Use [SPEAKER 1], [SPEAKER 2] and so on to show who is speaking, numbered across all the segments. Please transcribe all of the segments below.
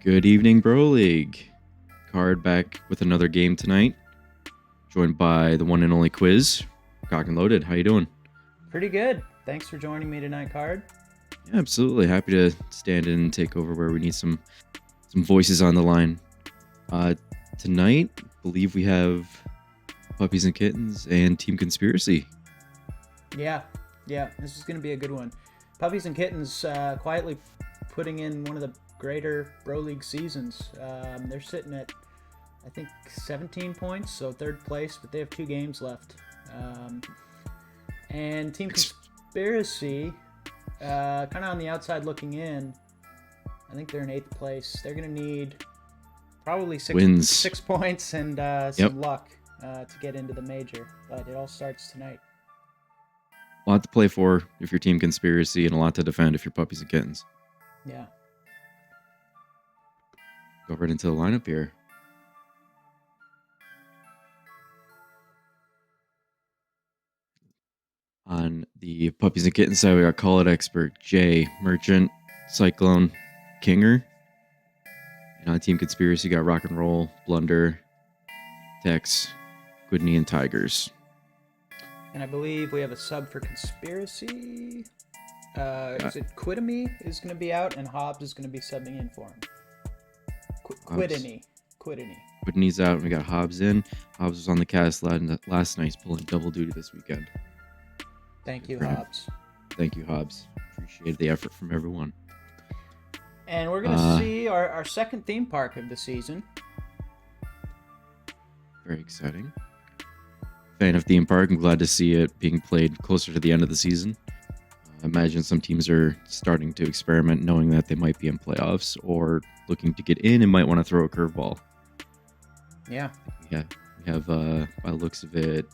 [SPEAKER 1] Good evening, Bro League. Card back with another game tonight. Joined by the one and only Quiz. Cock and loaded. How you doing?
[SPEAKER 2] Pretty good. Thanks for joining me tonight, Card.
[SPEAKER 1] Yeah, absolutely. Happy to stand in and take over where we need some voices on the line. Tonight, I believe we have Puppies and Kittens and Team Conspiracy.
[SPEAKER 2] Yeah, this is going to be a good one. Puppies and Kittens quietly putting in one of the greater Bro League seasons. They're sitting at, I think, 17 points, so third place, but they have 2 games left. And Team Conspiracy, kind of on the outside looking in, I think they're in 8th place. They're going to need probably 6 points and some luck to get into the major, but it all starts tonight.
[SPEAKER 1] A lot to play for if you're Team Conspiracy, and a lot to defend if you're Puppies and Kittens.
[SPEAKER 2] Yeah.
[SPEAKER 1] Go right into the lineup here. On the Puppies and Kittens side, we got Call It Expert, Jay, Merchant, Cyclone, Kinger. And on Team Conspiracy, got Rock and Roll, Blunder, Tex, Quidney, and Tigers.
[SPEAKER 2] And I believe we have a sub for Conspiracy. Is it Quidney is going to be out, and Hobbs is going to be subbing in for him. Quidney.
[SPEAKER 1] Quidney's out, and we got Hobbs in. Hobbs was on the cast last night. He's pulling double duty this weekend.
[SPEAKER 2] Thank you, Hobbs.
[SPEAKER 1] Thank you, Hobbs. Appreciate the effort from everyone.
[SPEAKER 2] And we're going to see our second theme park of the season.
[SPEAKER 1] Very exciting. Fan of theme park. I'm glad to see it being played closer to the end of the season. I imagine some teams are starting to experiment, knowing that they might be in playoffs or looking to get in and might want to throw a curveball.
[SPEAKER 2] Yeah.
[SPEAKER 1] We have by the looks of it,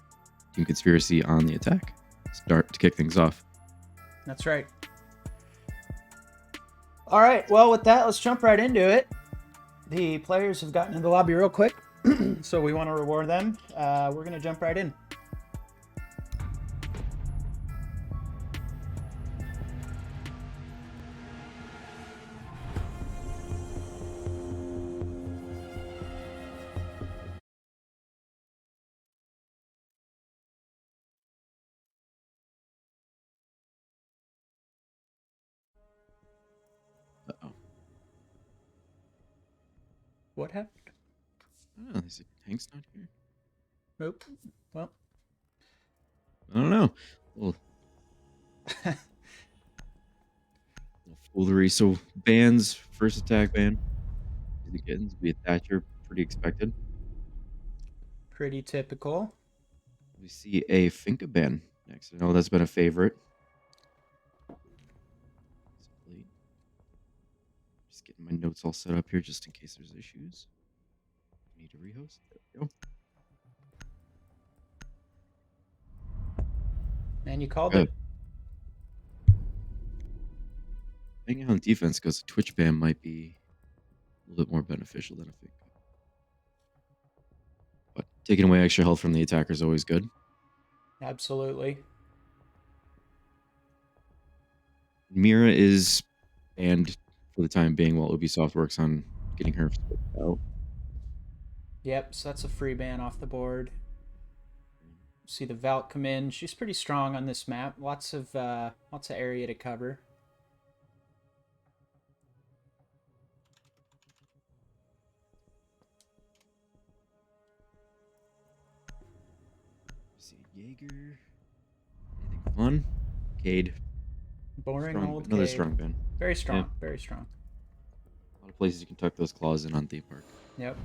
[SPEAKER 1] Team Conspiracy on the attack. Start to kick things off.
[SPEAKER 2] That's right. All right. Well, with that, let's jump right into it. The players have gotten in the lobby real quick, so we want to reward them. We're going to jump right in.
[SPEAKER 1] Uh-oh.
[SPEAKER 2] What happened?
[SPEAKER 1] Oh, is it Hank's not here?
[SPEAKER 2] Nope. Well,
[SPEAKER 1] I don't know. Little foolery. So bans, first attack ban. The Kittens be a Thatcher, pretty expected.
[SPEAKER 2] pretty typical.
[SPEAKER 1] We see a Finka ban next. I know that's been a favorite. Just getting my notes all set up here just in case there's issues. Need to rehost. There we go.
[SPEAKER 2] And you called it.
[SPEAKER 1] Hanging on defense because a Twitch ban might be a little bit more beneficial than a Finka. But taking away extra health from the attacker is always good.
[SPEAKER 2] Absolutely.
[SPEAKER 1] Mira is banned for the time being while Ubisoft works on getting her out.
[SPEAKER 2] Yep, so that's a free ban off the board. See the Valk come in. She's pretty strong on this map. Lots of area to cover.
[SPEAKER 1] See Jaeger. Anything fun? Cade.
[SPEAKER 2] Boring
[SPEAKER 1] strong,
[SPEAKER 2] old
[SPEAKER 1] another
[SPEAKER 2] Cade.
[SPEAKER 1] strong ban.
[SPEAKER 2] Very strong.
[SPEAKER 1] Yeah.
[SPEAKER 2] Very strong.
[SPEAKER 1] A lot of places you can tuck those claws in on theme park.
[SPEAKER 2] Yep.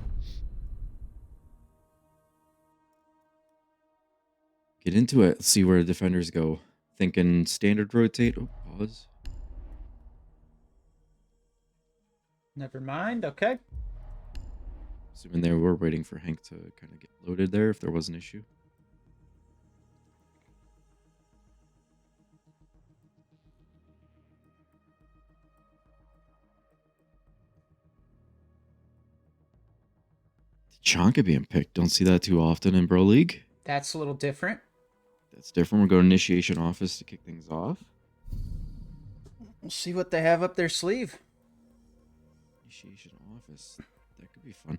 [SPEAKER 1] Get into it. See where the defenders go. Thinking standard rotate. Oh, pause.
[SPEAKER 2] Never mind. Okay.
[SPEAKER 1] Assuming they were waiting for Hank to kind of get loaded there if there was an issue. Chonka being picked. Don't see that too often in Bro League.
[SPEAKER 2] That's a little different.
[SPEAKER 1] That's different. We're going to initiation office to kick things off.
[SPEAKER 2] We'll see what they have up their sleeve.
[SPEAKER 1] Initiation office. That could be fun.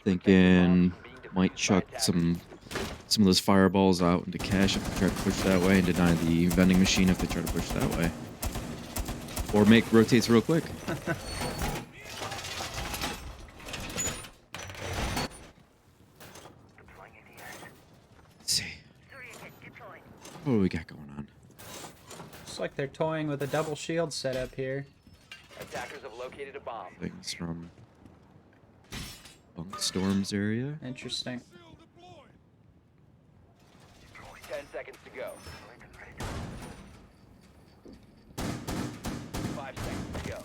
[SPEAKER 1] Thinking might chuck some of those fireballs out into cash if they try to push that way, and deny the vending machine if they try to push that way. Or make rotates real quick. Let's see. What do we got going on?
[SPEAKER 2] Looks like they're toying with a double shield setup here.
[SPEAKER 3] Attackers have located a bomb.
[SPEAKER 1] Things from Bunk Storms area.
[SPEAKER 2] Interesting.
[SPEAKER 3] 10 seconds to go. 5 seconds to go.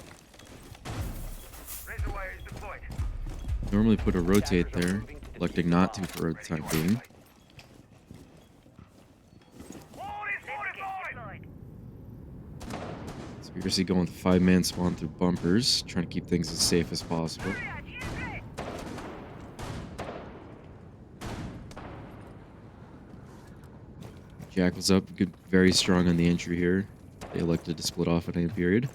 [SPEAKER 1] Normally put a rotate there, electing not to for the time being. Conspiracy going with 5-man spawn through bumpers, trying to keep things as safe as possible. Jackal's up, good, very strong on the entry here. They elected to split off at any period.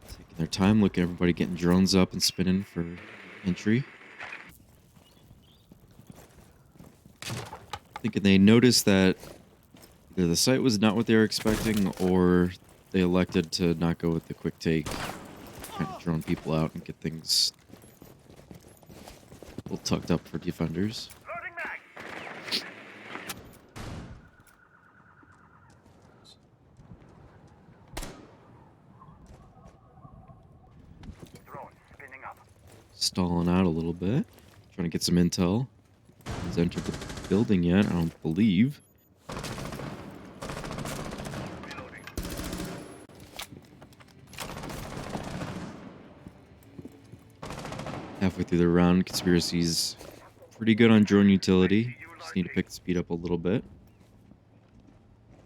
[SPEAKER 1] Taking their time, look at everybody getting drones up and spinning for entry. Thinking they noticed that either the site was not what they were expecting, or they elected to not go with the quick take, kind of drone people out and get things a little tucked up for defenders. Stalling out a little bit, trying to get some intel. No one's entered the building yet, I don't believe. Halfway through the round, Conspiracy's pretty good on drone utility. Just need to pick the speed up a little bit.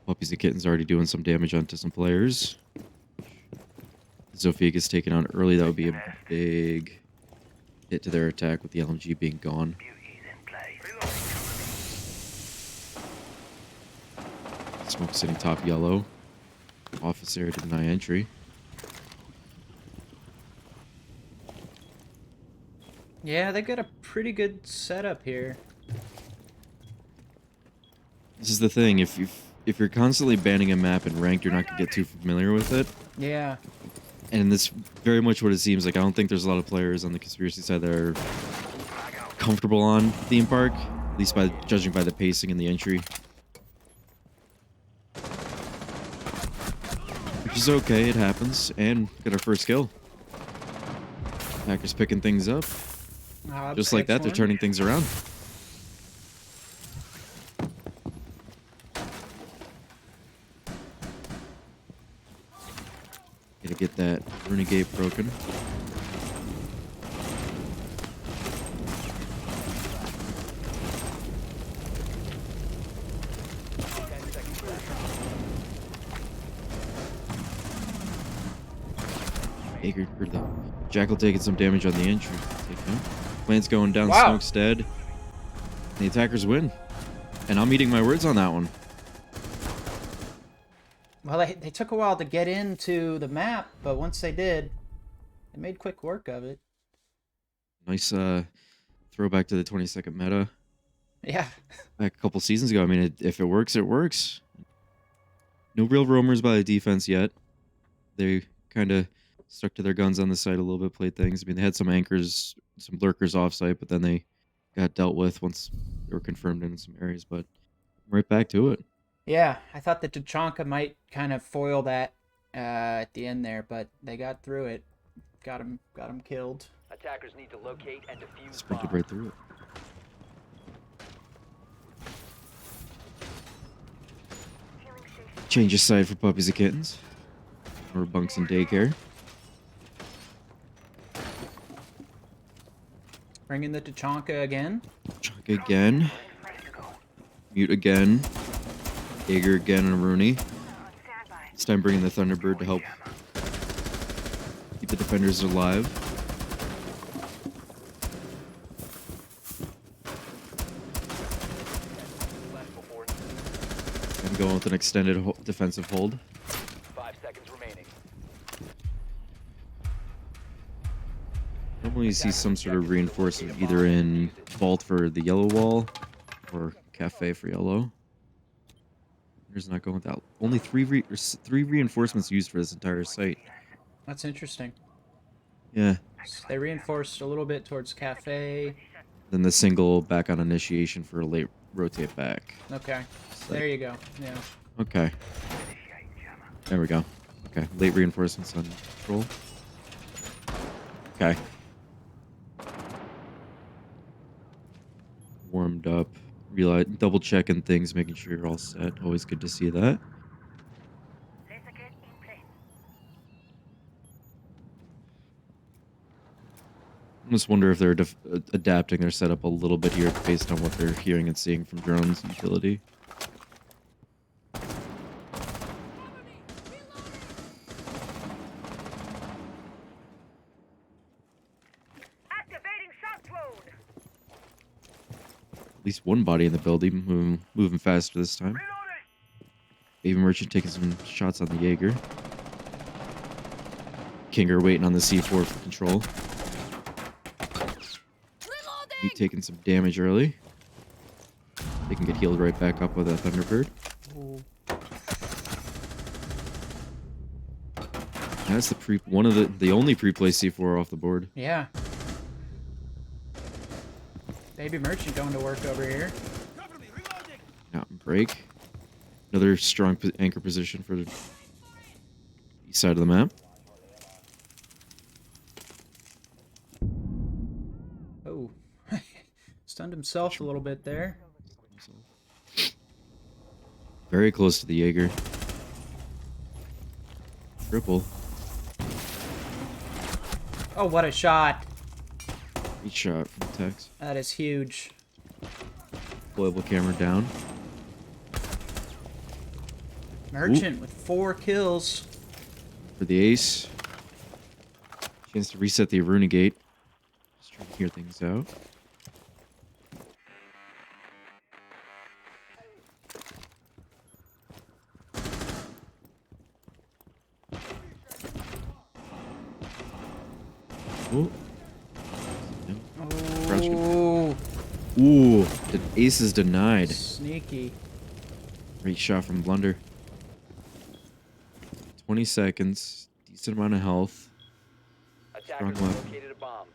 [SPEAKER 1] Puppies and Kittens already doing some damage onto some players. Zofia gets taken out early. That would be a big hit to their attack with the LMG being gone. Smoke sitting top yellow. Office area to deny entry.
[SPEAKER 2] Yeah, they got a pretty good setup here.
[SPEAKER 1] This is the thing. If you're constantly banning a map in ranked, you're not gonna get too familiar with it.
[SPEAKER 2] Yeah.
[SPEAKER 1] And that's very much what it seems like. I don't think there's a lot of players on the Conspiracy side that are comfortable on Theme Park, at least by judging by the pacing and the entry. Which is okay, it happens. And got our first kill. Hackers picking things up. Just like that, they're turning things around. Gotta get that renegade broken. Hager, or the Jackal taking some damage on the entry. Plant's going down,
[SPEAKER 2] wow.
[SPEAKER 1] Smoke's dead. The attackers win. And I'm eating my words on that one.
[SPEAKER 2] Well, they took a while to get into the map, but once they did, they made quick work of it.
[SPEAKER 1] Nice throwback to the 20-second meta.
[SPEAKER 2] Yeah.
[SPEAKER 1] Back a couple seasons ago. I mean, if it works, it works. No real roamers by the defense yet. They kind of stuck to their guns on the side a little bit, played things. I mean, they had some anchors, some lurkers off-site, but then they got dealt with once they were confirmed in some areas. But right back to it.
[SPEAKER 2] Yeah, I thought that Tachanka might kind of foil that at the end there, but they got through it. Got him killed.
[SPEAKER 3] Attackers need to locate and defuse
[SPEAKER 1] Sprinted
[SPEAKER 3] bomb.
[SPEAKER 1] right through it. Change of side for Puppies and Kittens. Or Bunks and Daycare.
[SPEAKER 2] Bring in the Tachanka again.
[SPEAKER 1] Tachanka again. Mute again. Jaeger again and Rooney. This time bringing the Thunderbird to help keep the defenders alive. And going with an extended defensive hold.
[SPEAKER 3] 5 seconds remaining.
[SPEAKER 1] Normally you see some sort of reinforcement either in vault for the yellow wall or cafe for yellow. There's not going without. Only three reinforcements used for this entire site.
[SPEAKER 2] That's interesting.
[SPEAKER 1] Yeah.
[SPEAKER 2] So they reinforced a little bit towards cafe.
[SPEAKER 1] Then the single back on initiation for a late rotate back.
[SPEAKER 2] Okay. There you go. Yeah.
[SPEAKER 1] Okay. There we go. Okay. Late reinforcements on control. Okay. Warmed up. Double checking things, making sure you're all set. Always good to see that. I almost wonder if they're adapting their setup a little bit here based on what they're hearing and seeing from drones utility.
[SPEAKER 4] Activating shock drone.
[SPEAKER 1] At least one body in the building, moving faster this time. Baby Merchant taking some shots on the Jaeger. Kinger waiting on the C4 for control. He taking some damage early. They can get healed right back up with a Thunderbird.
[SPEAKER 2] Ooh.
[SPEAKER 1] That's one of the only pre-play C4 off the board.
[SPEAKER 2] Yeah. Baby Merchant going to work over here.
[SPEAKER 1] Out and break. Another strong anchor position for the east side of the map.
[SPEAKER 2] Oh. Stunned himself a little bit there.
[SPEAKER 1] Very close to the Jaeger. Triple.
[SPEAKER 2] Oh, what a shot.
[SPEAKER 1] Great shot from Tex.
[SPEAKER 2] That is huge.
[SPEAKER 1] Deployable camera down.
[SPEAKER 2] Merchant with 4 kills.
[SPEAKER 1] For the ace. Chance to reset the Aruna gate. Just trying to hear things out. Oh.
[SPEAKER 2] Oh,
[SPEAKER 1] Ooh, the ace is denied.
[SPEAKER 2] sneaky.
[SPEAKER 1] Great shot from Blunder. 20 seconds. Decent amount of health.
[SPEAKER 3] Attackers
[SPEAKER 1] Strong
[SPEAKER 3] have located a bomb.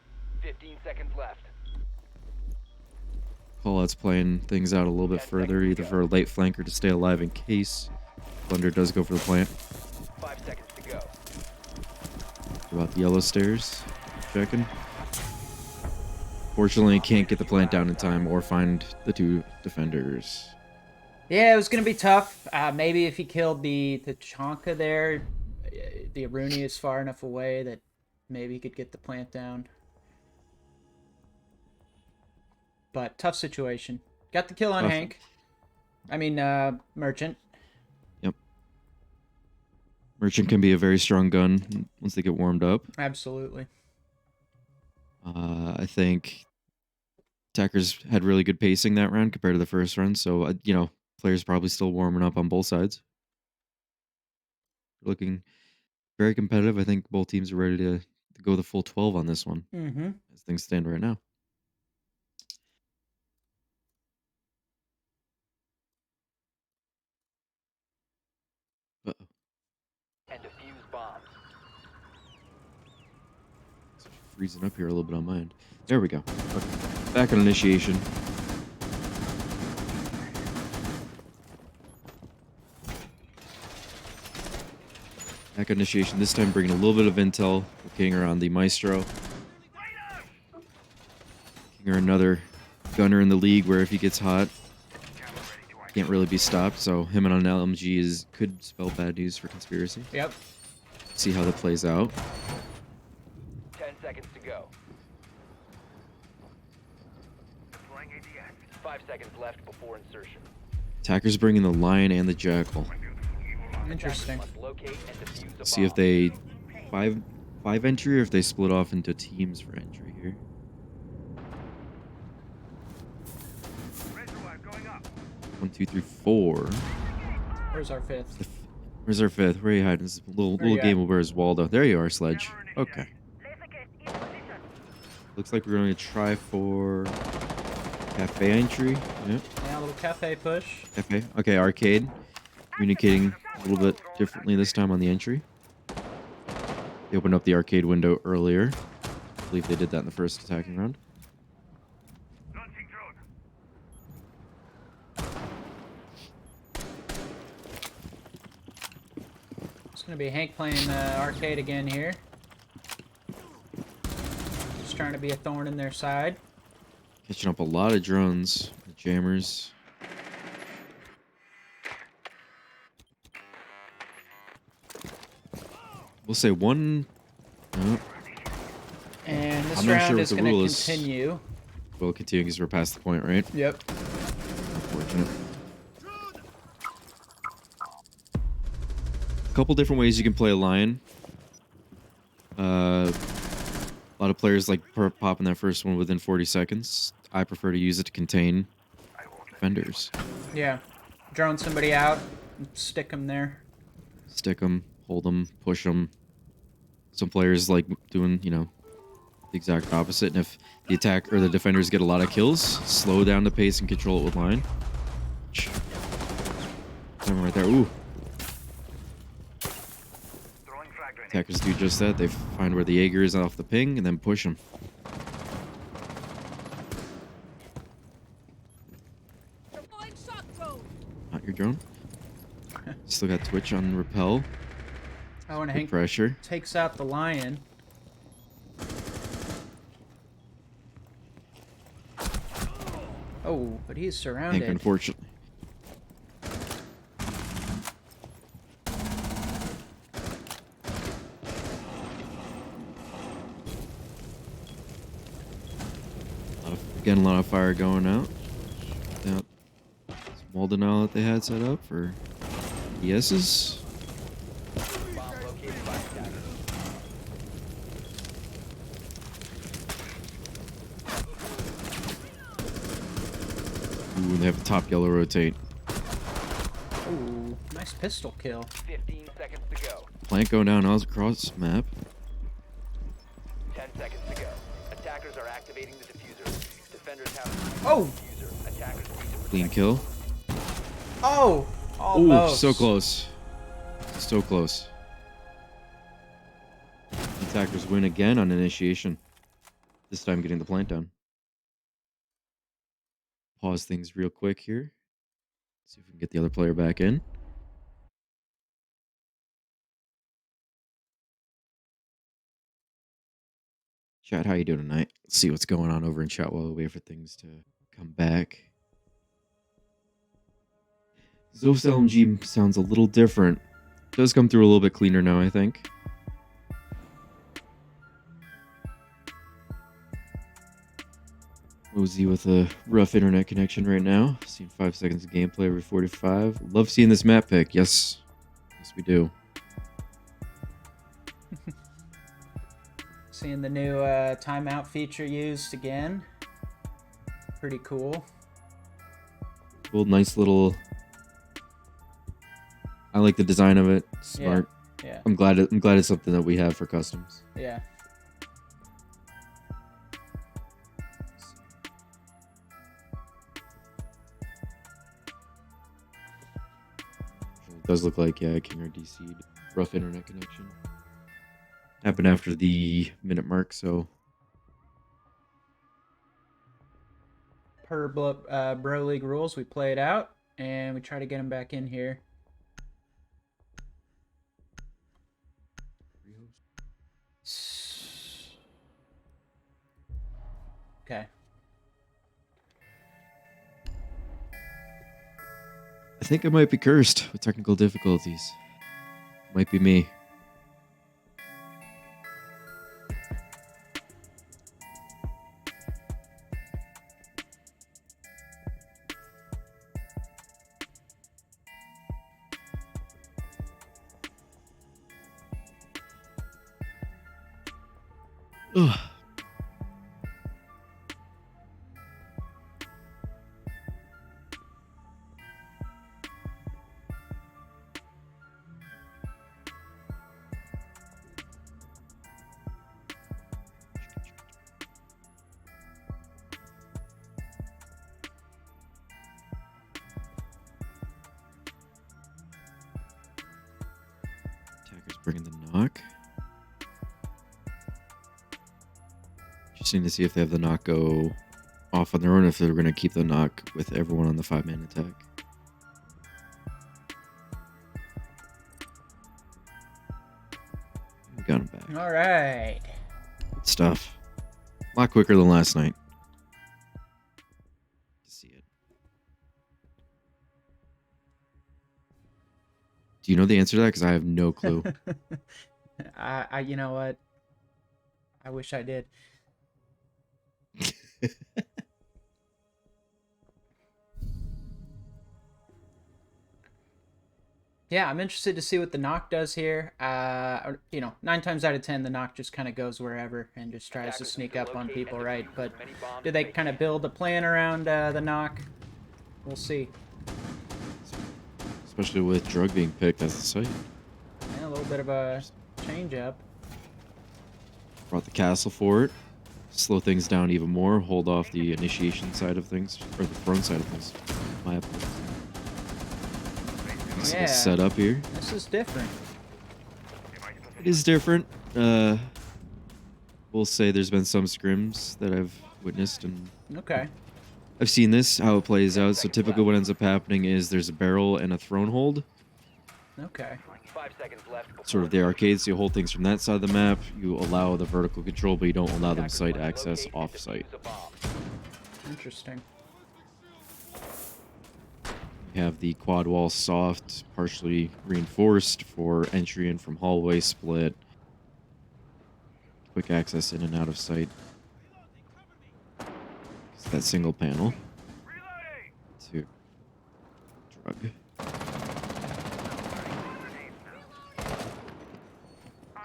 [SPEAKER 3] 15 seconds left.
[SPEAKER 1] Callout's playing things out a little bit further, either for a late flanker to stay alive in case Blunder does go for the plant.
[SPEAKER 3] 5 seconds to go.
[SPEAKER 1] About the yellow stairs. Checking. Fortunately, can't get the plant down in time or find the 2 defenders.
[SPEAKER 2] Yeah, it was going to be tough. Maybe if he killed the Chonka there, the Aruni is far enough away that maybe he could get the plant down. But tough situation. Got the kill on
[SPEAKER 1] Tough.
[SPEAKER 2] Hank. I mean, Merchant.
[SPEAKER 1] Yep. Merchant can be a very strong gun once they get warmed up.
[SPEAKER 2] Absolutely.
[SPEAKER 1] I think attackers had really good pacing that round compared to the first run, so, players probably still warming up on both sides. Looking very competitive. I think both teams are ready to go the full 12 on this one,
[SPEAKER 2] Mm-hmm.
[SPEAKER 1] as things stand right now. Uh-oh.
[SPEAKER 3] And defuse bombs.
[SPEAKER 1] It's freezing up here a little bit on my end. There we go. Okay. Back on initiation. Back on initiation. This time bringing a little bit of intel. Looking around the Maestro. Kinger, another gunner in the league where if he gets hot, can't really be stopped. So him and an LMG could spell bad news for Conspiracy.
[SPEAKER 2] Yep.
[SPEAKER 1] See how that plays out.
[SPEAKER 3] 10 seconds to go. 5 seconds left before insertion.
[SPEAKER 1] Attackers bringing the Lion and the Jackal.
[SPEAKER 2] Interesting.
[SPEAKER 3] Must locate and defuse a
[SPEAKER 1] See if
[SPEAKER 3] bomb.
[SPEAKER 1] they five entry or if they split off into teams for entry here. One, two, three, four.
[SPEAKER 2] Where's our fifth?
[SPEAKER 1] Where's our fifth? Where are you hiding? This little
[SPEAKER 2] Where you
[SPEAKER 1] game
[SPEAKER 2] at?
[SPEAKER 1] of Where's Waldo. There you are, Sledge. Okay. Looks like we're going to try for cafe entry. Yep.
[SPEAKER 2] Yeah, a little cafe push.
[SPEAKER 1] Cafe. Okay, arcade. Communicating a little bit differently this time on the entry. They opened up the arcade window earlier. I believe they did that in the first attacking round.
[SPEAKER 2] It's gonna be Hank playing arcade again here. Just trying to be a thorn in their side.
[SPEAKER 1] Catching up a lot of drones, the jammers. We'll say one.
[SPEAKER 2] And this
[SPEAKER 1] I'm not
[SPEAKER 2] round
[SPEAKER 1] sure what
[SPEAKER 2] is
[SPEAKER 1] the
[SPEAKER 2] going to
[SPEAKER 1] rule is.
[SPEAKER 2] continue.
[SPEAKER 1] We'll continue because we're past the point, right?
[SPEAKER 2] Yep.
[SPEAKER 1] Unfortunate. A couple different ways you can play a lion. A lot of players like popping that first one within 40 seconds. I prefer to use it to contain defenders.
[SPEAKER 2] Yeah. Drone somebody out and stick them there.
[SPEAKER 1] Stick them, hold them, push them. Some players like doing, you know, the exact opposite. And if the attack or the defenders get a lot of kills, slow down the pace and control it with line. Right there. Ooh. Attackers do just that. They find where the Jaeger is off the ping and then push them. Not your drone. Still got Twitch on repel.
[SPEAKER 2] Oh, and
[SPEAKER 1] Good
[SPEAKER 2] Hank
[SPEAKER 1] pressure.
[SPEAKER 2] takes out the lion. Oh, but he's surrounded.
[SPEAKER 1] Hank, unfortunately. Again, a lot of fire going out. That small denial that they had set up for ESs.
[SPEAKER 3] Bomb located by attackers.
[SPEAKER 1] Ooh, they have a top yellow rotate.
[SPEAKER 2] Ooh, nice pistol kill.
[SPEAKER 3] 15 seconds to go.
[SPEAKER 1] Plant going down all across map.
[SPEAKER 3] 10 seconds to go. Attackers are activating the diffuser. Defenders have
[SPEAKER 2] Oh!
[SPEAKER 3] diffuser. Attackers need to
[SPEAKER 1] Clean kill.
[SPEAKER 2] Oh!
[SPEAKER 1] Ooh,
[SPEAKER 2] Almost.
[SPEAKER 1] so close. So close. Attackers win again on initiation. This time getting the plant down. Pause things real quick here. See if we can get the other player back in. Chat, how you doing tonight? Let's see what's going on over in chat while we wait for things to come back. Zof's LMG sounds a little different. Does come through a little bit cleaner now, I think. Mosey with a rough internet connection right now. Seeing 5 seconds of gameplay every 45. Love seeing this map pick. Yes. Yes, we do.
[SPEAKER 2] Seeing the new timeout feature used again. Pretty cool.
[SPEAKER 1] Cool, nice little... I like the design of it. Smart.
[SPEAKER 2] Yeah.
[SPEAKER 1] I'm glad it's something that we have for customs.
[SPEAKER 2] Yeah.
[SPEAKER 1] It does look like, yeah, King RDC'd. Rough internet connection. Happened after the minute mark, so...
[SPEAKER 2] Per Bro League rules, we play it out, and we try to get him back in here. Okay.
[SPEAKER 1] I think I might be cursed with technical difficulties. Might be me. Ugh. Attacker's bringing the knock. Interesting to see if they have the knock go off on their own, if they're going to keep the knock with everyone on the 5-man attack. We got him back.
[SPEAKER 2] All right.
[SPEAKER 1] Good stuff. A lot quicker than last night. To see it. Do you know the answer to that? Because I have no clue.
[SPEAKER 2] You know what? I wish I did. Yeah, I'm interested to see what the knock does here. 9 times out of 10, the knock just kind of goes wherever and just tries to sneak up on people, right? But do they kind of build a plan around the knock? We'll see.
[SPEAKER 1] Especially with drug being picked as the site.
[SPEAKER 2] Yeah, a little bit of a change up.
[SPEAKER 1] Brought the castle for it. Slow things down even more. Hold off the initiation side of things, or the front side of things. My apologies.
[SPEAKER 2] Yeah.
[SPEAKER 1] Set up here.
[SPEAKER 2] This is different.
[SPEAKER 1] It is different. We'll say there's been some scrims that I've witnessed, and
[SPEAKER 2] Okay.
[SPEAKER 1] I've seen this, how it plays out. So typically what ends up happening is there's a barrel and a throne hold.
[SPEAKER 2] Okay.
[SPEAKER 3] 5 seconds left.
[SPEAKER 1] Sort of the arcade, so you hold things from that side of the map. You allow the vertical control, but you don't allow them site access off-site.
[SPEAKER 2] Interesting.
[SPEAKER 1] You have the quad wall soft, partially reinforced for entry in from hallway, split. Quick access in and out of sight. It's that single panel. To drug.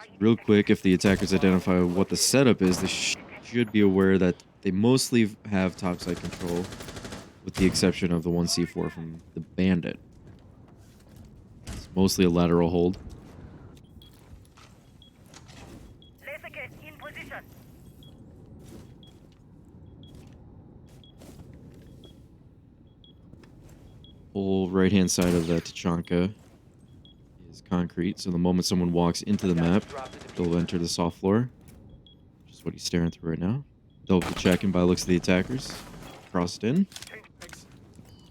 [SPEAKER 1] So real quick, if the attackers identify what the setup is, they should be aware that they mostly have topside control, with the exception of the 1C4 from the bandit. It's mostly a lateral hold.
[SPEAKER 4] In position.
[SPEAKER 1] Whole right-hand side of the Tachanka is concrete, so the moment someone walks into the map, they'll enter the soft floor, which is what he's staring through right now. They'll be checking by the looks of the attackers. Crossed in.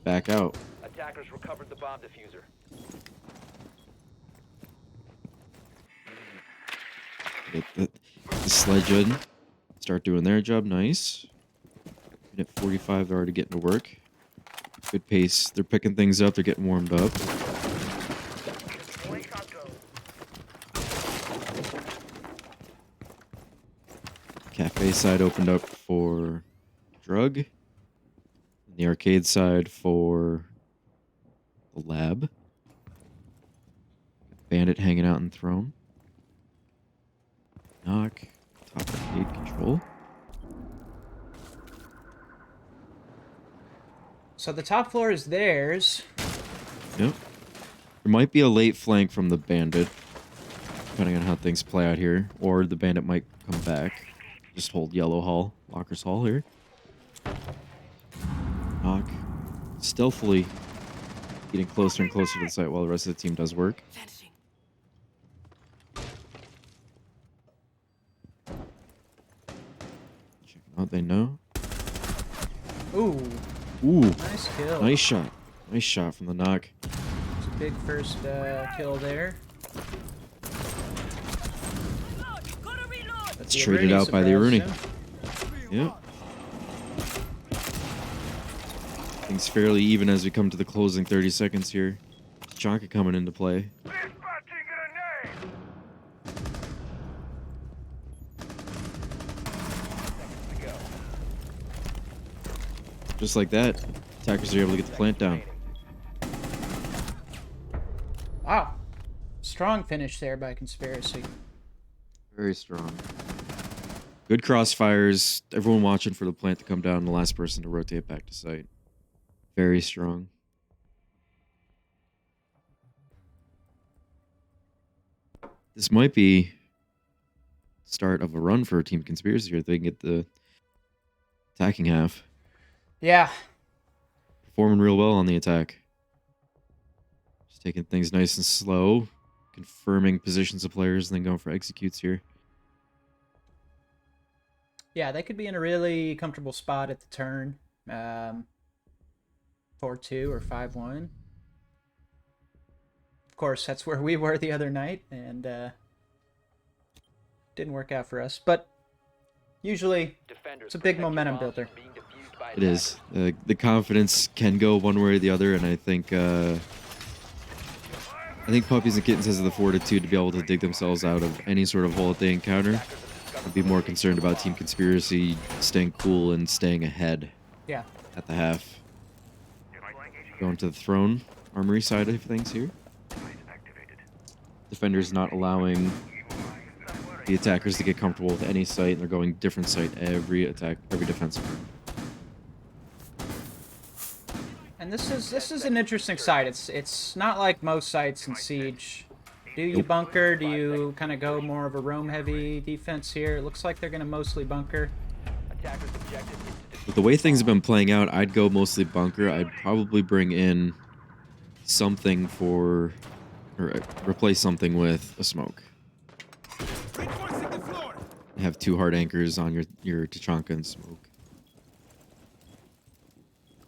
[SPEAKER 1] Back out.
[SPEAKER 3] Attackers recovered the bomb diffuser.
[SPEAKER 1] Get the sledge in. Start doing their job. Nice. Minute 45, they're already getting to work. Good pace. They're picking things up. They're getting warmed up. Cafe side opened up for drug. And the arcade side for the lab. Bandit hanging out in throne. Knock. Top arcade control.
[SPEAKER 2] So the top floor is theirs.
[SPEAKER 1] Yep. There might be a late flank from the bandit, depending on how things play out here. Or the bandit might come back. Just hold yellow hall. Lockers hall here. Knock. Stealthily getting closer and closer to the site while the rest of the team does work. Checking out, they know.
[SPEAKER 2] Ooh,
[SPEAKER 1] Ooh,
[SPEAKER 2] nice kill.
[SPEAKER 1] nice shot. Nice shot from the knock.
[SPEAKER 2] It's a big first kill there.
[SPEAKER 1] It's traded out by the Aruni. Yep. Things fairly even as we come to the closing 30 seconds here. Tachanka coming into play. Just like that, attackers are able to get the plant down.
[SPEAKER 2] Wow. Strong finish there by Conspiracy.
[SPEAKER 1] Very strong. Good crossfires. Everyone watching for the plant to come down. The last person to rotate back to site. Very strong. This might be start of a run for Team Conspiracy here. They can get the attacking half.
[SPEAKER 2] Yeah.
[SPEAKER 1] Performing real well on the attack. Just taking things nice and slow. Confirming positions of players and then going for executes here.
[SPEAKER 2] Yeah, they could be in a really comfortable spot at the turn. 4-2 or 5-1. Of course, that's where we were the other night, and didn't work out for us. But usually, it's a big momentum builder.
[SPEAKER 1] It is. The confidence can go one way or the other, and I think Puppies and Kittens has the fortitude to be able to dig themselves out of any sort of hole that they encounter. I'd be more concerned about Team Conspiracy staying cool and staying ahead.
[SPEAKER 2] Yeah.
[SPEAKER 1] At the half. Going to the throne armory side of things here. Defenders not allowing the attackers to get comfortable with any site, and they're going different site every defensive round.
[SPEAKER 2] And this is an interesting site. It's not like most sites in Siege. Do you bunker? Do you kind of go more of a roam-heavy defense here? It looks like they're going to mostly bunker.
[SPEAKER 1] With the way things have been playing out, I'd go mostly bunker. I'd probably bring in something or replace something with a smoke. Have 2 hard anchors on your Tachanka and smoke.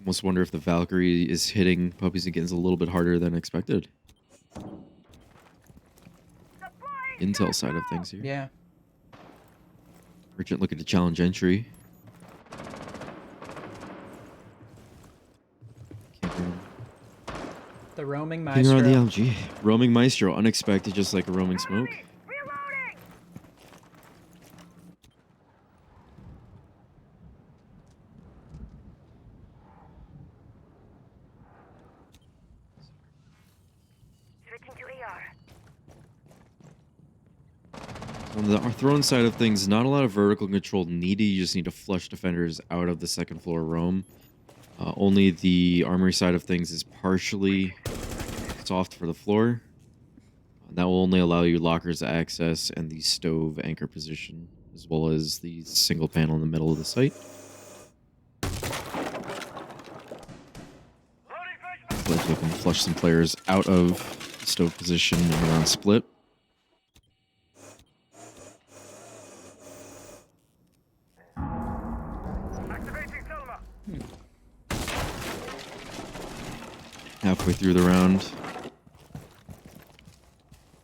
[SPEAKER 1] Almost wonder if the Valkyrie is hitting Puppies and Kittens a little bit harder than expected. Intel side of things here.
[SPEAKER 2] Yeah.
[SPEAKER 1] Merchant looking to challenge entry.
[SPEAKER 2] The roaming maestro.
[SPEAKER 1] On the LG. Roaming maestro, unexpected, just like a roaming smoke.
[SPEAKER 4] Reloading. Switching to AR.
[SPEAKER 1] On the throne side of things, not a lot of vertical control needed. You just need to flush defenders out of the second floor roam. Only the armory side of things is partially soft for the floor. That will only allow you lockers access and the stove anchor position, as well as the single panel in the middle of the site. Like you can flush some players out of stove position and around split. Halfway through the round.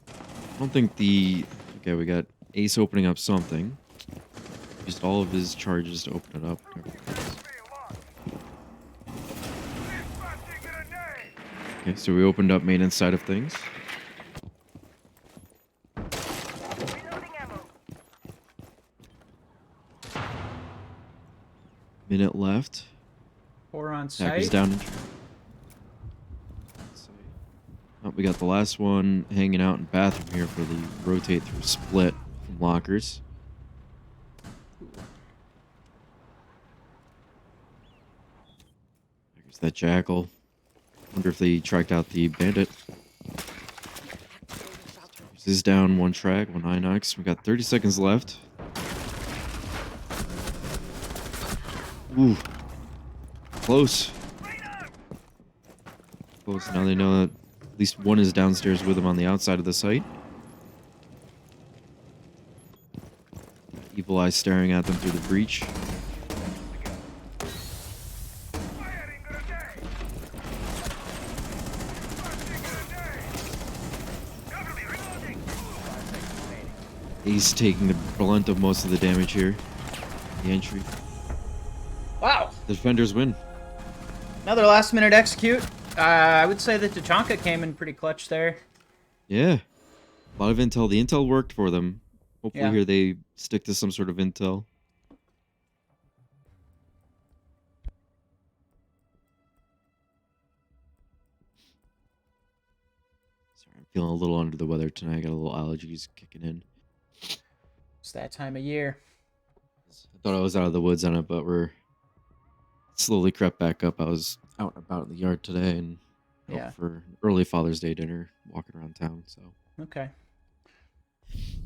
[SPEAKER 1] I don't think okay, we got Ace opening up something. Used all of his charges to open it up. Okay, so we opened up maintenance side of things. Minute left.
[SPEAKER 2] 4 on
[SPEAKER 1] Attackers
[SPEAKER 2] site.
[SPEAKER 1] down. Oh, we got the last one hanging out in bathroom here for the rotate through split from lockers. There's that jackal. Wonder if they tracked out the bandit. This is down 1 track, 1 Inox. We got 30 seconds left. Ooh. Close. Close. Now they know that at least one is downstairs with him on the outside of the site. Evil Eye staring at them through the breach. He's taking the brunt of most of the damage here. The entry.
[SPEAKER 2] Wow.
[SPEAKER 1] The defenders win.
[SPEAKER 2] Another last minute execute. I would say that Tachanka came in pretty clutch there.
[SPEAKER 1] Yeah. A lot of intel. The intel worked for them. Hopefully here they stick to some sort of intel. Sorry, I'm feeling a little under the weather tonight. I got a little allergies kicking in.
[SPEAKER 2] It's that time of year.
[SPEAKER 1] I thought I was out of the woods on it, but we're slowly crept back up. I was out and about in the yard today and
[SPEAKER 2] Yeah.
[SPEAKER 1] out for early Father's Day dinner, walking around town. So
[SPEAKER 2] Okay.
[SPEAKER 1] just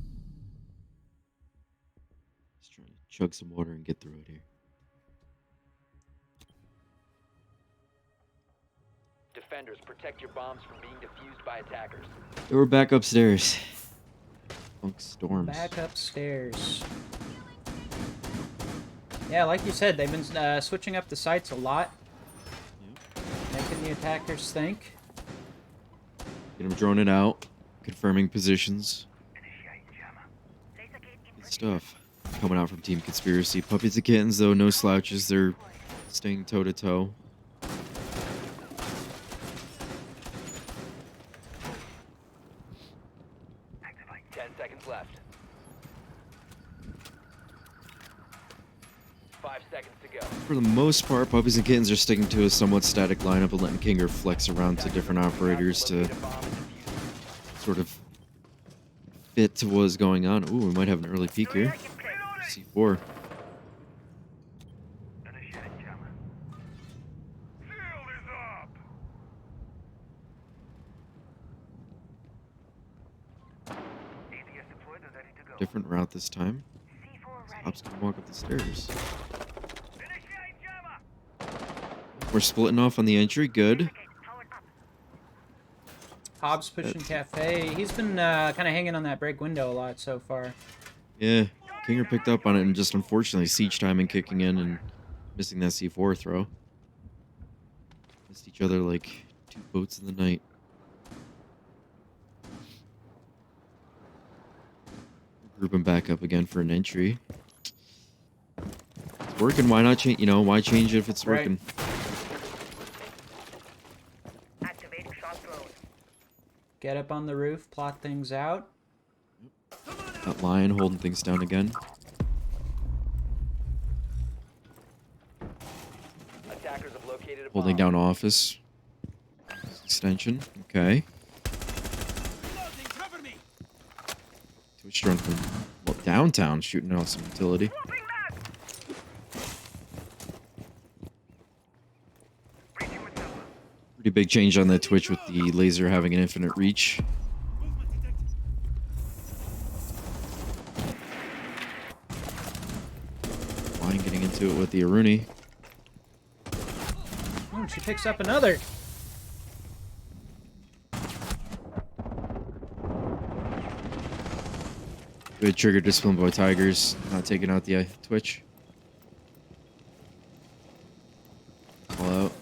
[SPEAKER 1] trying to chug some water and get through it here.
[SPEAKER 3] Defenders, protect your bombs from being defused by attackers.
[SPEAKER 1] We're back upstairs. Funk storms.
[SPEAKER 2] Back upstairs. Yeah, like you said, they've been switching up the sights a lot. Making the attackers think.
[SPEAKER 1] Get them droning out, confirming positions. Good stuff. Coming out from Team Conspiracy. Puppies and Kittens, though, no slouches. They're staying toe-to-toe.
[SPEAKER 3] Left. 5 seconds to go.
[SPEAKER 1] For the most part, Puppies and Kittens are sticking to a somewhat static lineup and letting Kinger flex around to different operators to sort of fit to what is going on. Ooh, we might have an early peek here. C4. Different route this time. Hobbs can walk up the stairs. We're splitting off on the entry. Good.
[SPEAKER 2] Hobbs pushing Cafe. He's been kind of hanging on that break window a lot so far.
[SPEAKER 1] Yeah. Kinger picked up on it and just unfortunately siege timing kicking in and missing that C4 throw. Missed each other like two boats in the night. Grouping back up again for an entry. It's working. Why not change? You know, why change it if it's working?
[SPEAKER 4] Activating shock drone.
[SPEAKER 2] Get up on the roof, plot things out.
[SPEAKER 1] That lion holding things down again.
[SPEAKER 3] Attackers have located a
[SPEAKER 1] Holding
[SPEAKER 3] bomb.
[SPEAKER 1] down office. Extension. Okay. Twitch drone from downtown shooting out some utility. Pretty big change on that Twitch with the laser having an infinite reach. Lion getting into it with the Aruni.
[SPEAKER 2] Oh, she picks up another.
[SPEAKER 1] Good trigger discipline by Tigers, not taking out the Twitch. All out.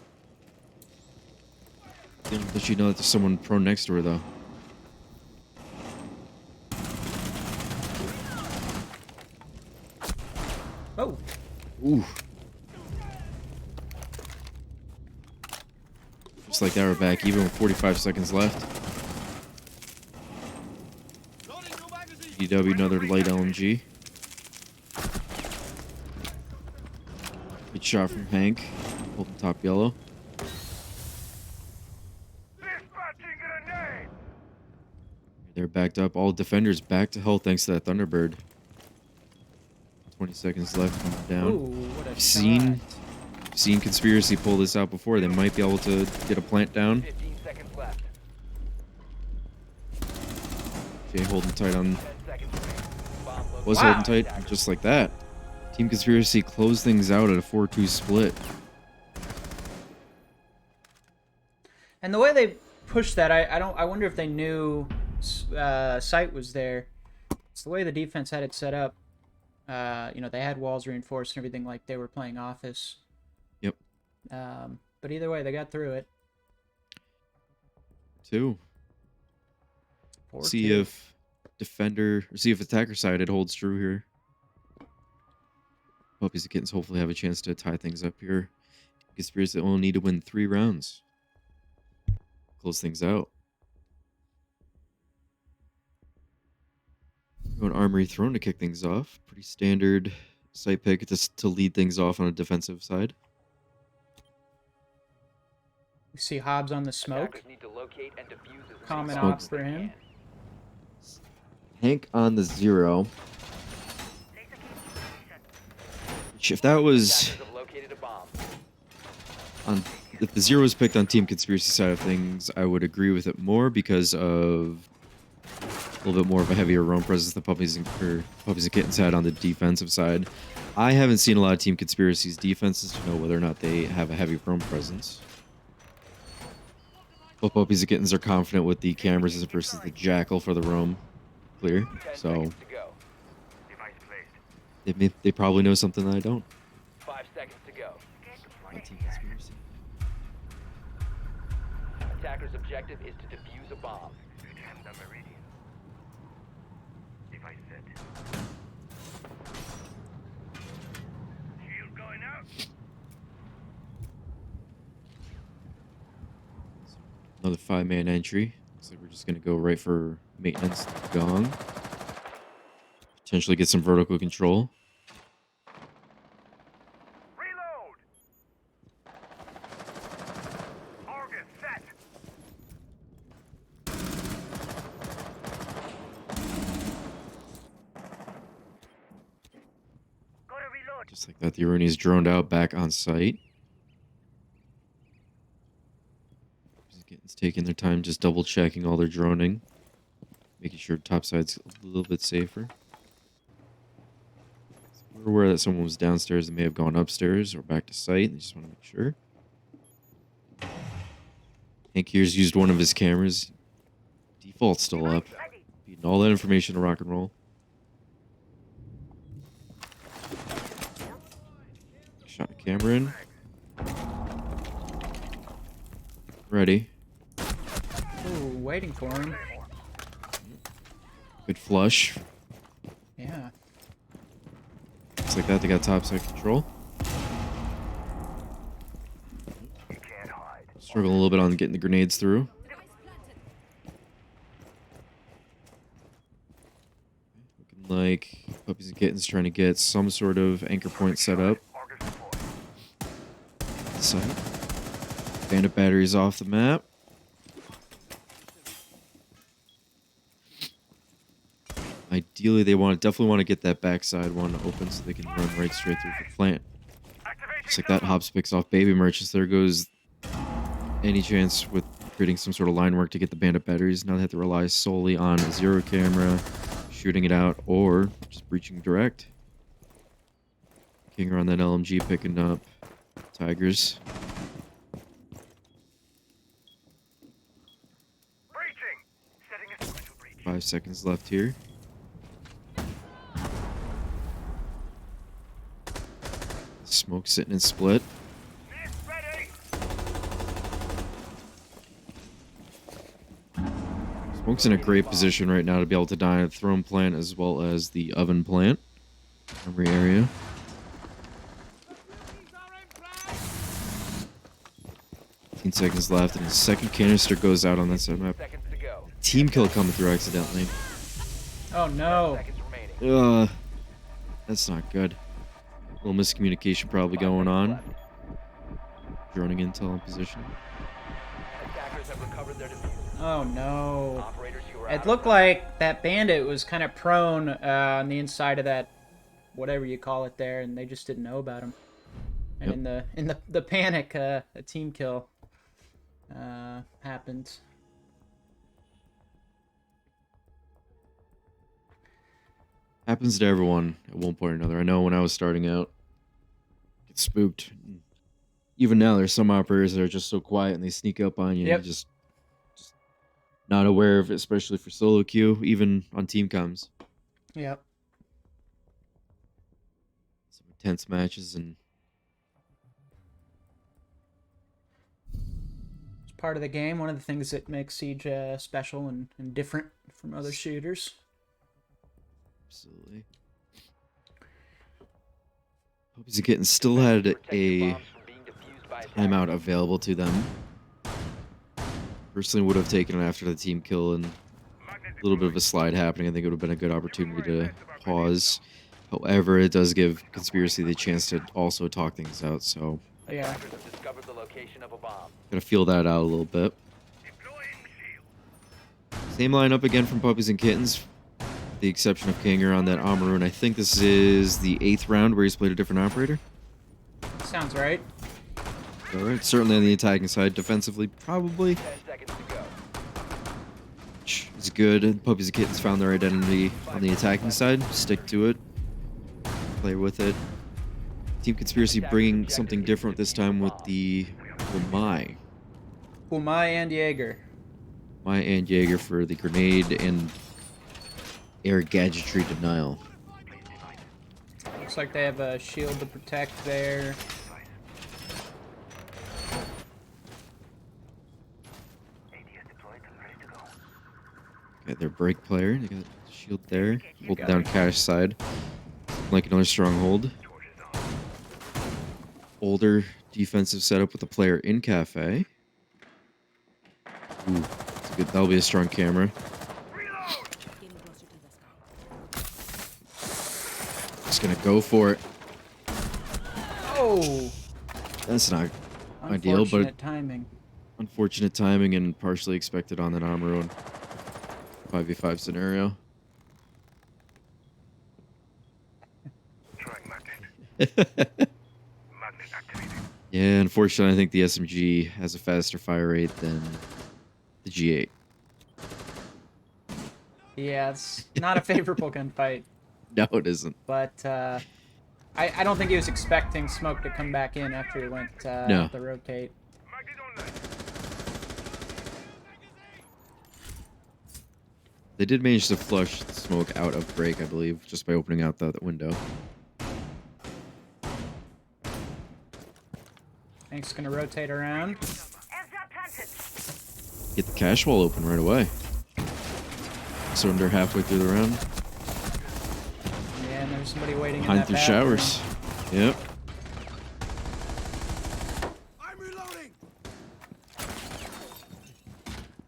[SPEAKER 1] Didn't let you know that there's someone prone next to her though.
[SPEAKER 2] Oh.
[SPEAKER 1] Ooh. Just like that, we're back even with 45 seconds left. DW, another light LMG. Good shot from Hank. Holding top yellow. They're backed up. All defenders back to health thanks to that Thunderbird. 20 seconds left. Coming down.
[SPEAKER 2] Ooh, what a
[SPEAKER 1] I've seen Conspiracy pull this out before. They might be able to get a plant down.
[SPEAKER 3] 15 seconds left.
[SPEAKER 1] Jay holding tight on.
[SPEAKER 3] 10 seconds remaining. Bomb located.
[SPEAKER 1] Was holding tight just like that. Team Conspiracy closed things out at a 4-2 split.
[SPEAKER 2] And the way they pushed that, I wonder if they knew sight was there. It's the way the defense had it set up. You know, they had walls reinforced and everything like they were playing office.
[SPEAKER 1] Yep.
[SPEAKER 2] But either way, they got through it.
[SPEAKER 1] 2.
[SPEAKER 2] 4-2.
[SPEAKER 1] See if attacker side it holds true here. Puppies and Kittens hopefully have a chance to tie things up here. Conspiracy only need to win 3 rounds. Close things out. Go an Armory Throne to kick things off. Pretty standard site pick to lead things off on a defensive side.
[SPEAKER 2] We see Hobbs on the smoke.
[SPEAKER 3] Attackers need to locate and defuse as many
[SPEAKER 2] Common
[SPEAKER 3] bombs
[SPEAKER 2] op
[SPEAKER 3] as
[SPEAKER 2] for
[SPEAKER 3] they
[SPEAKER 2] him.
[SPEAKER 3] can.
[SPEAKER 1] Hank on the 0. If that was
[SPEAKER 3] Attackers have located a bomb.
[SPEAKER 1] if the 0 was picked on Team Conspiracy side of things, I would agree with it more because of a little bit more of a heavier roam presence the Puppies and Kittens had on the defensive side. I haven't seen a lot of Team Conspiracy's defenses to know whether or not they have a heavy roam presence. Both Puppies and Kittens are confident with the cameras versus the Jackal for the roam clear,
[SPEAKER 3] 10
[SPEAKER 1] so
[SPEAKER 3] seconds to go.
[SPEAKER 1] they probably know something that I don't.
[SPEAKER 3] 5 seconds to go.
[SPEAKER 1] About Team Conspiracy.
[SPEAKER 3] Attacker's objective is to defuse a bomb.
[SPEAKER 1] Another 5-man entry. Looks like we're just gonna go right for maintenance gong. Potentially get some vertical control.
[SPEAKER 5] Reload. Target set.
[SPEAKER 4] Gotta reload.
[SPEAKER 1] Just like that, the Iranian's droned out back on site. It's taking their time, just double checking all their droning, making sure topside's a little bit safer. So we're aware that someone was downstairs and may have gone upstairs or back to site. They just want to make sure. Hank here's used one of his cameras. Default's still up. Feeding all that information to rock and roll. Shot a camera in. Ready.
[SPEAKER 2] Ooh, waiting for him.
[SPEAKER 1] Good flush.
[SPEAKER 2] Yeah.
[SPEAKER 1] Looks like that they got topside control. Struggle a little bit on getting the grenades through. Looking like Puppies and Kittens trying to get some sort of anchor point set up. Site. Bandit batteries off the map. Ideally, they definitely want to get that backside one open so they can run right straight through the plant. Just like that, Hobbs picks off baby merchants. There goes any chance with creating some sort of line work to get the bandit batteries. Now they have to rely solely on a 0 camera, shooting it out, or just breaching direct. Kinger on that LMG picking up Tigers.
[SPEAKER 5] Breaching. Setting a special breach.
[SPEAKER 1] 5 seconds left here. Smoke sitting in split.
[SPEAKER 5] Mist ready.
[SPEAKER 1] Smoke's in a great position right now to be able to die at the throne plant as well as the oven plant. Every area. 15 seconds left, and the second canister goes out on that side map.
[SPEAKER 3] Seconds to go.
[SPEAKER 1] Team kill coming through accidentally.
[SPEAKER 2] Oh no.
[SPEAKER 3] Seconds remaining.
[SPEAKER 1] That's not good. A little miscommunication probably going on. Droning intel in position.
[SPEAKER 3] Attackers have recovered their defuse.
[SPEAKER 2] Oh no.
[SPEAKER 3] Operators, you are out
[SPEAKER 2] It
[SPEAKER 3] of
[SPEAKER 2] looked
[SPEAKER 3] time.
[SPEAKER 2] like that bandit was kind of prone on the inside of that, whatever you call it there, and they just didn't know about him. And
[SPEAKER 1] Yep.
[SPEAKER 2] in the panic, a team kill happened.
[SPEAKER 1] Happens to everyone at one point or another. I know when I was starting out, get spooked. Even now, there's some operators that are just so quiet and they sneak up on you.
[SPEAKER 2] Yep.
[SPEAKER 1] And you're just not aware of it, especially for solo queue, even on team comms.
[SPEAKER 2] Yep.
[SPEAKER 1] Some intense matches, and
[SPEAKER 2] It's part of the game. One of the things that makes Siege special and different from other shooters.
[SPEAKER 1] absolutely. Puppies and Kittens still had
[SPEAKER 3] Protect the
[SPEAKER 1] a
[SPEAKER 3] bombs from being defused by attackers.
[SPEAKER 1] timeout available to them. Personally, would have taken it after the team kill and a little bit of a slide happening. I think it would have been a good opportunity to pause. However, it does give Conspiracy the chance to also talk things out, so
[SPEAKER 2] Yeah.
[SPEAKER 3] Attackers have discovered the location of a bomb.
[SPEAKER 1] gotta feel that out a little bit.
[SPEAKER 5] Deploying shield.
[SPEAKER 1] Same lineup again from Puppies and Kittens. the exception of Kanger on that Amaroon. I think this is the 8th round where he's played a different operator.
[SPEAKER 2] Sounds right.
[SPEAKER 1] All right, certainly on the attacking side. Defensively, probably.
[SPEAKER 3] 10 seconds to go.
[SPEAKER 1] It's good. Puppies and Kittens found their identity on the attacking side. Stick to it. Play with it. Team Conspiracy bringing something different this time with the Umai.
[SPEAKER 2] Umai and Jaeger.
[SPEAKER 1] Umai and Jaeger for the grenade and air gadgetry denial.
[SPEAKER 2] Looks like they have a shield to protect there.
[SPEAKER 1] Got their break player. They got the shield there. Holding down cash side. Like another stronghold. Older defensive setup with the player in cafe. Ooh, that's a good. That'll be a strong camera. Just gonna go for it.
[SPEAKER 2] Oh!
[SPEAKER 1] That's not ideal, but
[SPEAKER 2] Unfortunate timing.
[SPEAKER 1] unfortunate timing and partially expected on that Amaroon 5v5 scenario.
[SPEAKER 5] Throwing magnet. Magnet activated.
[SPEAKER 1] Yeah, unfortunately, I think the SMG has a faster fire rate than the G8.
[SPEAKER 2] Yeah, it's not a favorable gunfight,
[SPEAKER 1] No, it isn't.
[SPEAKER 2] but I don't think he was expecting smoke to come back in after he went
[SPEAKER 1] No.
[SPEAKER 2] the rotate.
[SPEAKER 5] Magnet online.
[SPEAKER 1] They did manage to flush the smoke out of break, I believe, just by opening out the window.
[SPEAKER 2] Hank's gonna rotate around.
[SPEAKER 4] Airdrop planted.
[SPEAKER 1] Get the cash wall open right away. Surrender halfway through the round.
[SPEAKER 2] Yeah, and there's somebody waiting in
[SPEAKER 1] Behind
[SPEAKER 2] that
[SPEAKER 1] through
[SPEAKER 2] bathroom.
[SPEAKER 1] showers. Yep.
[SPEAKER 5] I'm reloading.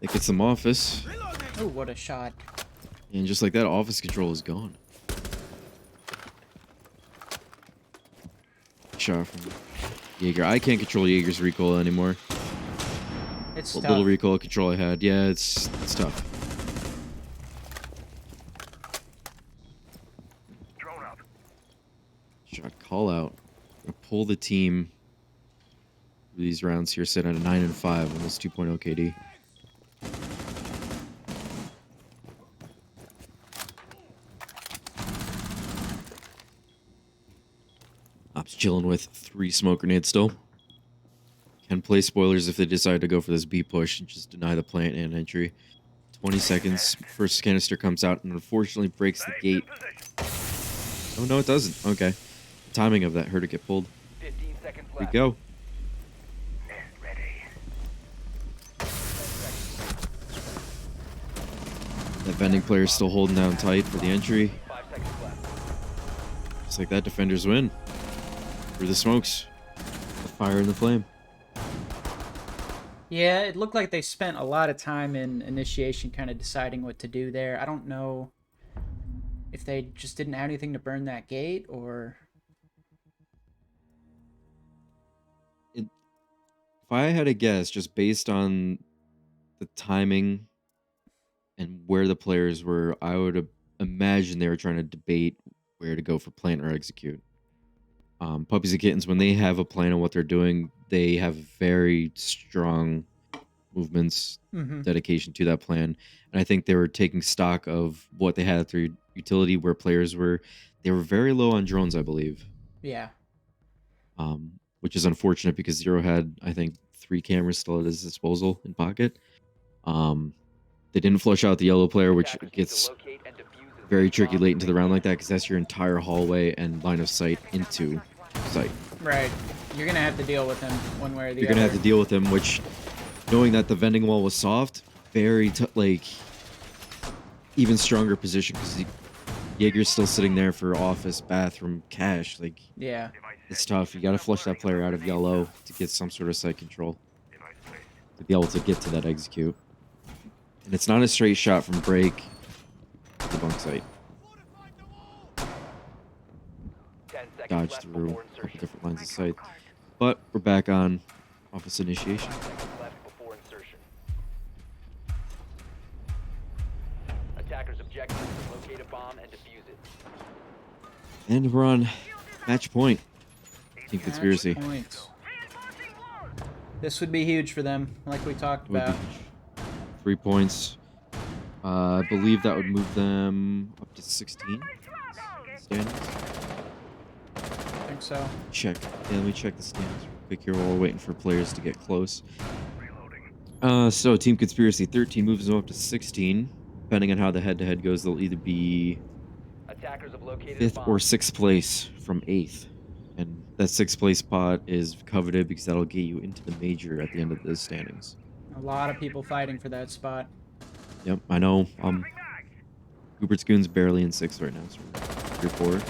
[SPEAKER 1] They get some office.
[SPEAKER 2] Oh, what a shot.
[SPEAKER 1] And just like that, office control is gone. Shot from Jaeger. I can't control Jaeger's recoil anymore.
[SPEAKER 2] It's
[SPEAKER 1] What
[SPEAKER 2] tough.
[SPEAKER 1] little recoil control I had. Yeah, it's tough.
[SPEAKER 5] Drone up.
[SPEAKER 1] Shot call out. Gonna pull the team through these rounds here, sit at a 9 and 5, almost 2.0 KD. Ops chilling with 3 smoke grenades still. Can play spoilers if they decide to go for this B push and just deny the plant and entry. 20 seconds. First canister comes out and unfortunately breaks the gate. Oh, no, it doesn't. Okay. The timing of that hurt it get pulled.
[SPEAKER 3] 15 seconds
[SPEAKER 1] Here we
[SPEAKER 3] left.
[SPEAKER 1] go.
[SPEAKER 5] Nest ready.
[SPEAKER 1] That vending player is still holding down tight for the entry.
[SPEAKER 3] 5 seconds left.
[SPEAKER 1] Just like that, defenders win. Through the smokes. The fire and the flame.
[SPEAKER 2] Yeah, it looked like they spent a lot of time in initiation kind of deciding what to do there. I don't know if they just didn't have anything to burn that gate or...
[SPEAKER 1] If I had a guess, just based on the timing and where the players were, I would imagine they were trying to debate where to go for plant or execute. Puppies and Kittens, when they have a plan on what they're doing, they have very strong movements, dedication to that plan. And I think they were taking stock of what they had through utility, where players were. They were very low on drones, I believe.
[SPEAKER 2] Yeah.
[SPEAKER 1] Which is unfortunate because Zero had, I think, 3 cameras still at his disposal in pocket. They didn't flush out the yellow player, which
[SPEAKER 3] Attackers need to
[SPEAKER 1] gets
[SPEAKER 3] locate and defuse as
[SPEAKER 1] very
[SPEAKER 3] many
[SPEAKER 1] tricky
[SPEAKER 3] bombs
[SPEAKER 1] late
[SPEAKER 3] as
[SPEAKER 1] into
[SPEAKER 3] they
[SPEAKER 1] the round
[SPEAKER 3] can.
[SPEAKER 1] like that, because that's your entire hallway and line of sight into sight.
[SPEAKER 2] Right. You're going to have to deal with him one way or the
[SPEAKER 1] You're
[SPEAKER 2] other.
[SPEAKER 1] gonna have to deal with him, which, knowing that the vending wall was soft, very even stronger position, because Jaeger's still sitting there for office, bathroom, cash. Like,
[SPEAKER 2] Yeah.
[SPEAKER 1] it's tough. You gotta flush that player out of yellow to get some sort of sight control
[SPEAKER 5] Device placed.
[SPEAKER 1] to be able to get to that execute. And it's not a straight shot from break to the bunk site.
[SPEAKER 3] 10 seconds
[SPEAKER 1] Dodge
[SPEAKER 3] left
[SPEAKER 1] through
[SPEAKER 3] before
[SPEAKER 1] a couple
[SPEAKER 3] insertion.
[SPEAKER 1] different lines of sight. But we're back on office initiation.
[SPEAKER 3] 5 seconds left before insertion. Attackers objective objective is to locate a bomb and defuse it.
[SPEAKER 1] And we're on match point. Team Conspiracy.
[SPEAKER 2] Match point. This would be huge for them, like we talked
[SPEAKER 1] Would be
[SPEAKER 2] about.
[SPEAKER 1] 3 points. I believe that would move them up to 16 standings.
[SPEAKER 2] I think so.
[SPEAKER 1] Check. Yeah, let me check the standings real quick here while we're waiting for players to get close. So Team Conspiracy 13 moves them up to 16. Depending on how the head-to-head goes, they'll either be
[SPEAKER 3] Attackers have located
[SPEAKER 1] 5th
[SPEAKER 3] a bomb.
[SPEAKER 1] or 6th place from 8th. And that 6th place spot is coveted because that'll get you into the major at the end of the standings.
[SPEAKER 2] A lot of people fighting for that spot.
[SPEAKER 1] Yep, I know. Goobert's Goon's barely in 6th right now, so we're 3 or 4.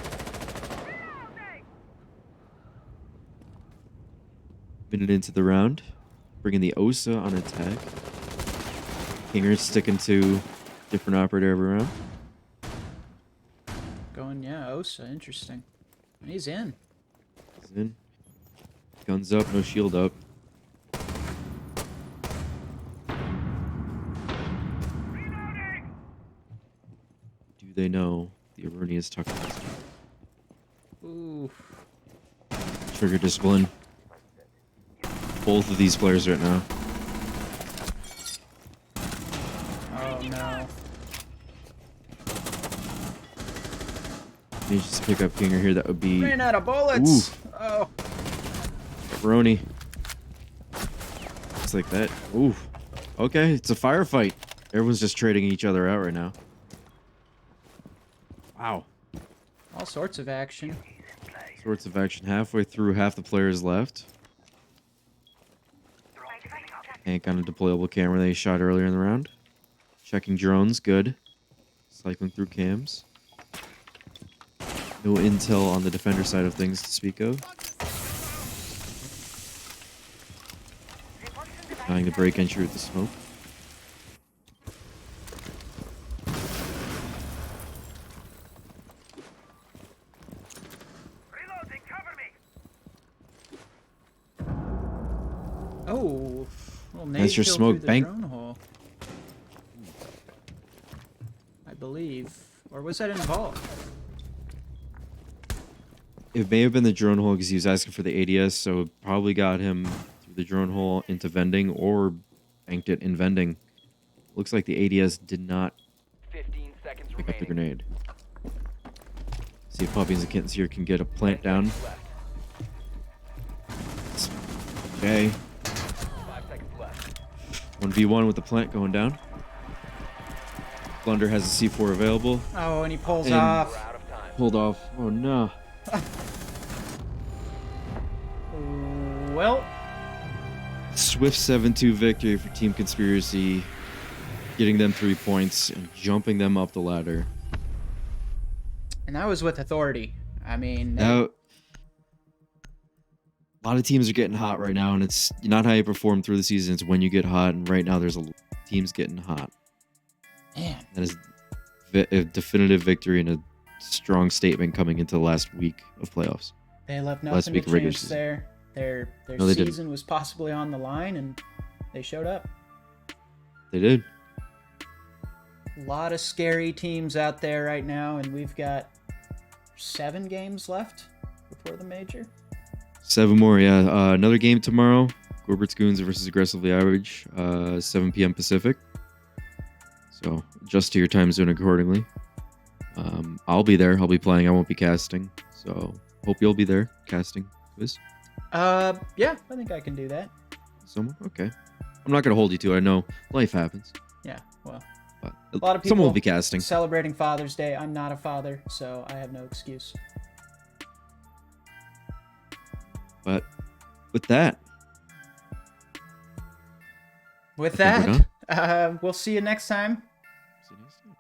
[SPEAKER 1] Minute into the round. Bringing the Osa on attack. Kinger's sticking to different operator every round.
[SPEAKER 2] Going, yeah, Osa, interesting. He's in.
[SPEAKER 1] He's in. Guns up, no shield up. Do they know the erroneous tuck master?
[SPEAKER 2] Ooh.
[SPEAKER 1] Trigger discipline. Both of these players right now.
[SPEAKER 2] Oh, no.
[SPEAKER 1] Let me just pick up Kinger here. That would be
[SPEAKER 2] Ran out of bullets!
[SPEAKER 1] Ooh.
[SPEAKER 2] Oh.
[SPEAKER 1] Pepperoni. Just like that. Ooh. Okay, it's a firefight. Everyone's just trading each other out right now. Wow.
[SPEAKER 2] All sorts of action.
[SPEAKER 1] Sorts of action. Halfway through, half the players left. Hank on a deployable camera they shot earlier in the round. Checking drones, good. Cycling through cams. No intel on the defender side of things to speak of. Trying to break entry with the smoke.
[SPEAKER 5] Reloading, cover me.
[SPEAKER 2] Oh. Little nade
[SPEAKER 1] That's your
[SPEAKER 2] kill
[SPEAKER 1] smoke
[SPEAKER 2] through the
[SPEAKER 1] bank.
[SPEAKER 2] drone hole. I believe. Or was that involved?
[SPEAKER 1] It may have been the drone hole because he was asking for the ADS, so it probably got him through the drone hole into vending or banked it in vending. Looks like the ADS did not
[SPEAKER 3] 15 seconds
[SPEAKER 1] pick up the
[SPEAKER 3] remaining.
[SPEAKER 1] grenade. See if Puppies and Kittens here can get a plant down.
[SPEAKER 3] Left.
[SPEAKER 1] Okay.
[SPEAKER 3] 5 seconds left.
[SPEAKER 1] 1v1 with the plant going down. Blunder has a C4 available.
[SPEAKER 2] Oh, and he pulls
[SPEAKER 1] And-
[SPEAKER 3] We're
[SPEAKER 2] off.
[SPEAKER 3] out of time.
[SPEAKER 1] Pulled off. Oh no.
[SPEAKER 2] Well,
[SPEAKER 1] Swift 7-2 victory for Team Conspiracy. Getting them 3 points and jumping them up the ladder.
[SPEAKER 2] and that was with authority. I mean,
[SPEAKER 1] Now, a lot of teams are getting hot right now, and it's not how you perform through the season. It's when you get hot, and right now there's teams getting hot.
[SPEAKER 2] man,
[SPEAKER 1] That is a definitive victory and a strong statement coming into the last week of playoffs.
[SPEAKER 2] they left
[SPEAKER 1] Last
[SPEAKER 2] nothing
[SPEAKER 1] week
[SPEAKER 2] to
[SPEAKER 1] of regular
[SPEAKER 2] chance
[SPEAKER 1] season.
[SPEAKER 2] there. Their
[SPEAKER 1] No, they didn't.
[SPEAKER 2] season was possibly on the line, and they showed up.
[SPEAKER 1] They did.
[SPEAKER 2] A lot of scary teams out there right now, and we've got 7 games left before the major.
[SPEAKER 1] 7 more, yeah. Another game tomorrow. Gorbert's Goons versus Aggressively Average, 7 p.m. Pacific. So adjust to your time zone accordingly. I'll be there. I'll be playing. I won't be casting. So hope you'll be there casting. Quiz.
[SPEAKER 2] Yeah, I think I can do that.
[SPEAKER 1] Someone? Okay. I'm not going to hold you to it. I know life happens.
[SPEAKER 2] Yeah, well,
[SPEAKER 1] But
[SPEAKER 2] a lot of people
[SPEAKER 1] someone will be casting.
[SPEAKER 2] celebrating Father's Day. I'm not a father, so I have no excuse.
[SPEAKER 1] But with that,
[SPEAKER 2] With
[SPEAKER 1] I think we're
[SPEAKER 2] that, we'll see you next time.
[SPEAKER 1] see you next time.